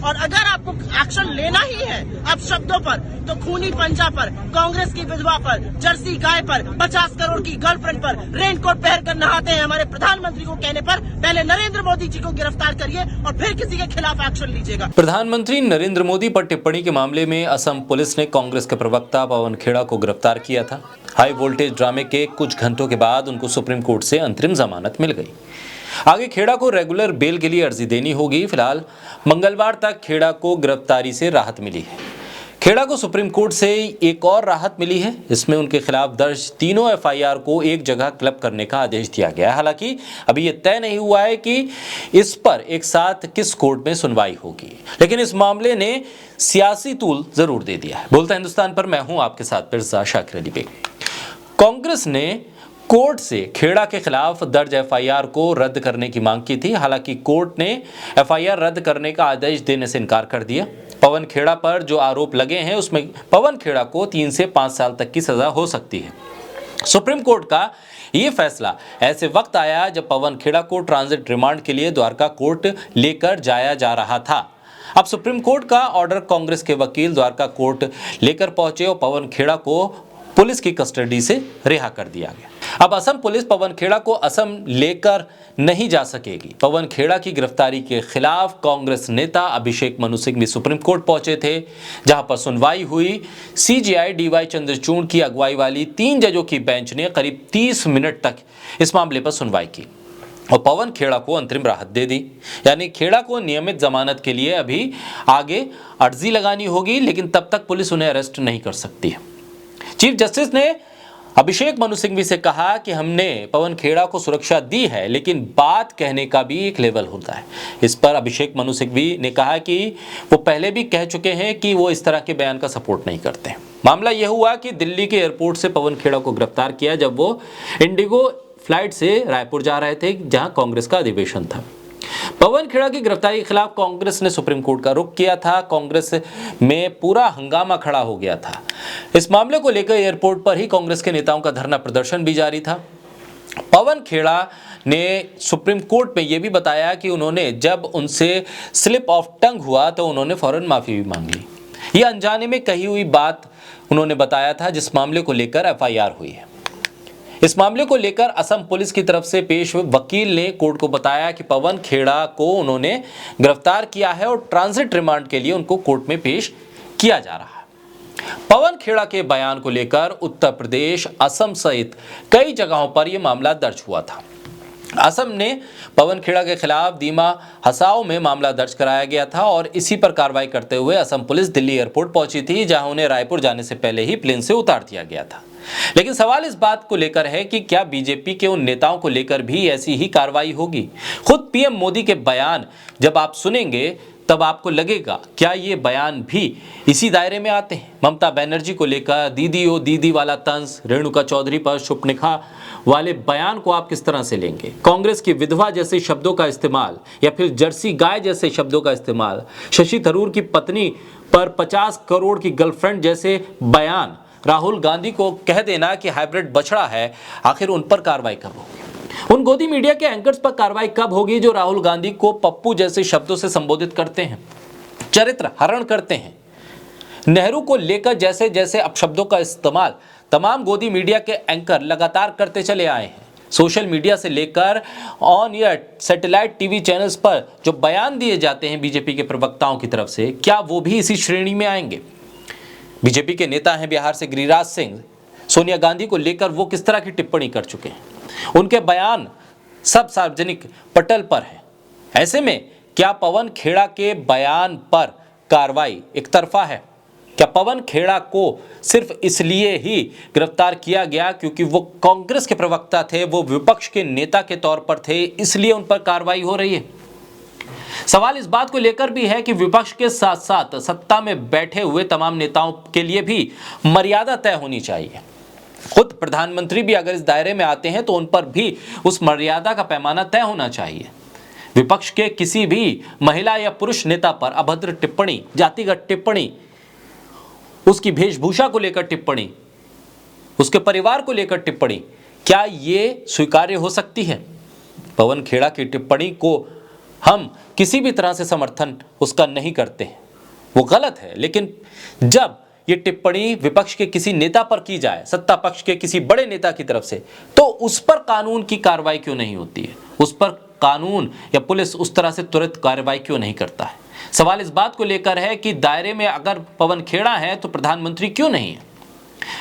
और अगर आपको एक्शन लेना ही है अब शब्दों पर, तो खूनी पंजा पर, कांग्रेस की विधवा पर, जर्सी गाय पर, 50 करोड़ की गर्लफ्रेंड पर रेनकोट पहनकर नहाते हैं हमारे प्रधानमंत्री को कहने पर पहले नरेंद्र मोदी जी को गिरफ्तार करिए और फिर किसी के खिलाफ एक्शन लीजिएगा। प्रधानमंत्री नरेंद्र मोदी पर टिप्पणी के मामले में असम पुलिस ने कांग्रेस के प्रवक्ता पवन खेड़ा को गिरफ्तार किया था। हाई वोल्टेज ड्रामे के कुछ घंटों के बाद उनको सुप्रीम कोर्ट से अंतरिम जमानत मिल गई। आगे खेड़ा को रेगुलर बेल के लिए अर्जी देनी होगी। फिलहाल मंगलवार तक खेड़ा को गिरफ्तारी से राहत मिली है। खेड़ा को सुप्रीम कोर्ट से एक और राहत मिली है। इसमें उनके खिलाफ दर्ज तीनों एफआईआर को एक जगह क्लब करने का आदेश दिया गया है। हालांकि अभी यह तय नहीं हुआ है कि इस पर एक साथ किस कोर्ट में सुनवाई होगी, लेकिन इस मामले ने सियासी तूल जरूर दे दिया है। बोलता हिंदुस्तान पर मैं हूं आपके साथ मिर्जा शाकिर अली बेग। कांग्रेस ने कोर्ट से खेड़ा के खिलाफ दर्ज एफआईआर को रद्द करने की मांग की थी। हालांकि कोर्ट ने एफआईआर रद्द करने का आदेश देने से इनकार कर दिया। पवन खेड़ा पर जो आरोप लगे हैं उसमें पवन खेड़ा को 3 से 5 साल तक की सजा हो सकती है। सुप्रीम कोर्ट का ये फैसला ऐसे वक्त आया जब पवन खेड़ा को ट्रांजिट रिमांड के लिए द्वारका कोर्ट लेकर जाया जा रहा था। अब सुप्रीम कोर्ट का ऑर्डर कांग्रेस के वकील द्वारका कोर्ट लेकर पहुंचे और पवन खेड़ा को पुलिस की कस्टडी से रिहा कर दिया गया। अब असम पुलिस पवन खेड़ा को असम लेकर नहीं जा सकेगी। पवन खेड़ा की गिरफ्तारी के खिलाफ कांग्रेस नेता अभिषेक मनु सिंह भी सुप्रीम कोर्ट पहुंचे थे, जहां पर सुनवाई हुई। सीजेआई डीवाई चंद्रचूड़ की अगुवाई वाली 3 जजों की बेंच ने करीब 30 मिनट तक इस मामले पर सुनवाई की और पवन खेड़ा को अंतरिम राहत दे दी। यानी खेड़ा को नियमित जमानत के लिए अभी आगे अर्जी लगानी होगी, लेकिन तब तक पुलिस उन्हें अरेस्ट नहीं कर सकती है। चीफ जस्टिस ने अभिषेक मनु सिंघवी से कहा कि हमने पवन खेड़ा को सुरक्षा दी है, लेकिन बात कहने का भी एक लेवल होता है। इस पर अभिषेक मनु सिंघवी ने कहा कि वो पहले भी कह चुके हैं कि वो इस तरह के बयान का सपोर्ट नहीं करते। मामला यह हुआ कि दिल्ली के एयरपोर्ट से पवन खेड़ा को गिरफ्तार किया जब वो इंडिगो फ्लाइट से रायपुर जा रहे थे, जहां कांग्रेस का अधिवेशन था। पवन खेड़ा की गिरफ्तारी के खिलाफ कांग्रेस ने सुप्रीम कोर्ट का रुख किया था। कांग्रेस में पूरा हंगामा खड़ा हो गया था। इस मामले को लेकर एयरपोर्ट पर ही कांग्रेस के नेताओं का धरना प्रदर्शन भी जारी था। पवन खेड़ा ने सुप्रीम कोर्ट में यह भी बताया कि उन्होंने जब उनसे स्लिप ऑफ टंग हुआ तो उन्होंने फौरन माफी भी मांग ली। यह अनजाने में कही हुई बात उन्होंने बताया था, जिस मामले को लेकर एफआईआर हुई है। इस मामले को लेकर असम पुलिस की तरफ से पेश वकील ने कोर्ट को बताया कि पवन खेड़ा को उन्होंने गिरफ्तार किया है और ट्रांजिट रिमांड के लिए उनको कोर्ट में पेश किया जा रहा है। पवन खेड़ा के बयान को लेकर उत्तर प्रदेश, असम सहित कई जगहों पर यह मामला दर्ज हुआ था। असम ने पवन खेड़ा के खिलाफ दीमा हसाओ में मामला दर्ज कराया गया था और इसी पर कार्रवाई करते हुए असम पुलिस दिल्ली एयरपोर्ट पहुंची थी, जहां उन्हें रायपुर जाने से पहले ही प्लेन से उतार दिया गया था। लेकिन सवाल इस बात को लेकर है कि क्या बीजेपी के उन नेताओं को लेकर भी ऐसी ही कार्रवाई होगी? खुद पीएम मोदी के बयान जब आप सुनेंगे तब आपको लगेगा क्या ये बयान भी इसी दायरे में आते हैं? ममता बनर्जी को लेकर दीदी ओ दीदी वाला तंज, रेणुका चौधरी पर शुभनिखा वाले बयान को आप किस तरह से लेंगे? कांग्रेस की विधवा जैसे शब्दों का इस्तेमाल या फिर जर्सी गाय जैसे शब्दों का इस्तेमाल, शशि थरूर की पत्नी पर 50 करोड़ की गर्लफ्रेंड जैसे बयान, राहुल गांधी को कह देना कि हाइब्रिड बछड़ा है, आखिर उन पर कार्रवाई कब होगी? उन गोदी मीडिया के एंकर्स पर कार्रवाई कब होगी जो राहुल गांधी को पप्पू जैसे शब्दों से संबोधित करते हैं, चरित्र हरण करते हैं? नेहरू को लेकर जैसे जैसे अपशब्दों का इस्तेमाल तमाम गोदी मीडिया के एंकर लगातार करते चले आए हैं। सोशल मीडिया से लेकर on air satellite TV channels पर जो बयान दिए जाते हैं बीजेपी के प्रवक्ताओं की तरफ से, क्या वो भी इसी श्रेणी में आएंगे? बीजेपी के नेता हैं बिहार से गिरिराज सिंह, सोनिया गांधी को लेकर वो किस तरह की टिप्पणी कर चुके हैं? उनके बयान सब सार्वजनिक पटल पर है। ऐसे में क्या पवन खेड़ा के बयान पर कार्रवाई एक तरफा है? क्या पवन खेड़ा को सिर्फ इसलिए ही गिरफ्तार किया गया क्योंकि वो कांग्रेस के प्रवक्ता थे, वो विपक्ष के नेता के तौर पर थे, इसलिए उन पर कार्रवाई हो रही है? सवाल इस बात को लेकर भी है कि विपक्ष के साथ साथ सत्ता में बैठे हुए तमाम नेताओं के लिए भी मर्यादा तय होनी चाहिए। खुद प्रधानमंत्री भी अगर इस दायरे में आते हैं तो उन पर भी उस मर्यादा का पैमाना तय होना चाहिए। विपक्ष के किसी भी महिला या पुरुष नेता पर अभद्र टिप्पणी, जातिगत टिप्पणी, उसकी वेशभूषा को लेकर टिप्पणी, उसके परिवार को लेकर टिप्पणी, क्या ये स्वीकार्य हो सकती है? पवन खेड़ा की टिप्पणी को हम किसी भी तरह से समर्थन उसका नहीं करते हैं, वो गलत है। लेकिन जब ये टिप्पणी विपक्ष के किसी नेता पर की जाए, सत्ता पक्ष के किसी बड़े नेता की तरफ से, तो उस पर कानून की कार्रवाई क्यों नहीं होती है? उस पर कानून या पुलिस उस तरह से तुरंत कार्रवाई क्यों नहीं करता है? सवाल इस बात को लेकर है कि दायरे में अगर पवन खेड़ा है तो प्रधानमंत्री क्यों नहीं है?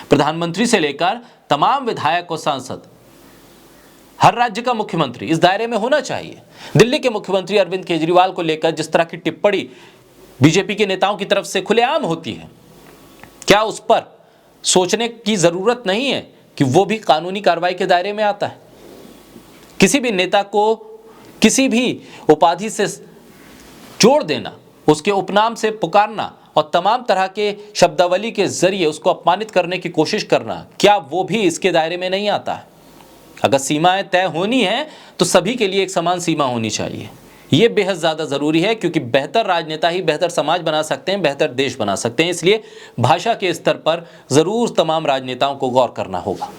प्रधानमंत्री से लेकर तमाम विधायक और सांसद, हर राज्य का मुख्यमंत्री इस दायरे में होना चाहिए। दिल्ली के मुख्यमंत्री अरविंद केजरीवाल को लेकर जिस तरह की टिप्पणी बीजेपी के नेताओं की तरफ से खुलेआम होती है, क्या उस पर सोचने की जरूरत नहीं है कि वो भी कानूनी कार्रवाई के दायरे में आता है? किसी भी नेता को किसी भी उपाधि से जोड़ देना, उसके उपनाम से पुकारना और तमाम तरह के शब्दावली के जरिए उसको अपमानित करने की कोशिश करना, क्या वो भी इसके दायरे में नहीं आता है? अगर सीमाएं तय होनी है तो सभी के लिए एक समान सीमा होनी चाहिए। ये बेहद ज़्यादा ज़रूरी है, क्योंकि बेहतर राजनेता ही बेहतर समाज बना सकते हैं, बेहतर देश बना सकते हैं। इसलिए भाषा के स्तर पर ज़रूर तमाम राजनेताओं को गौर करना होगा।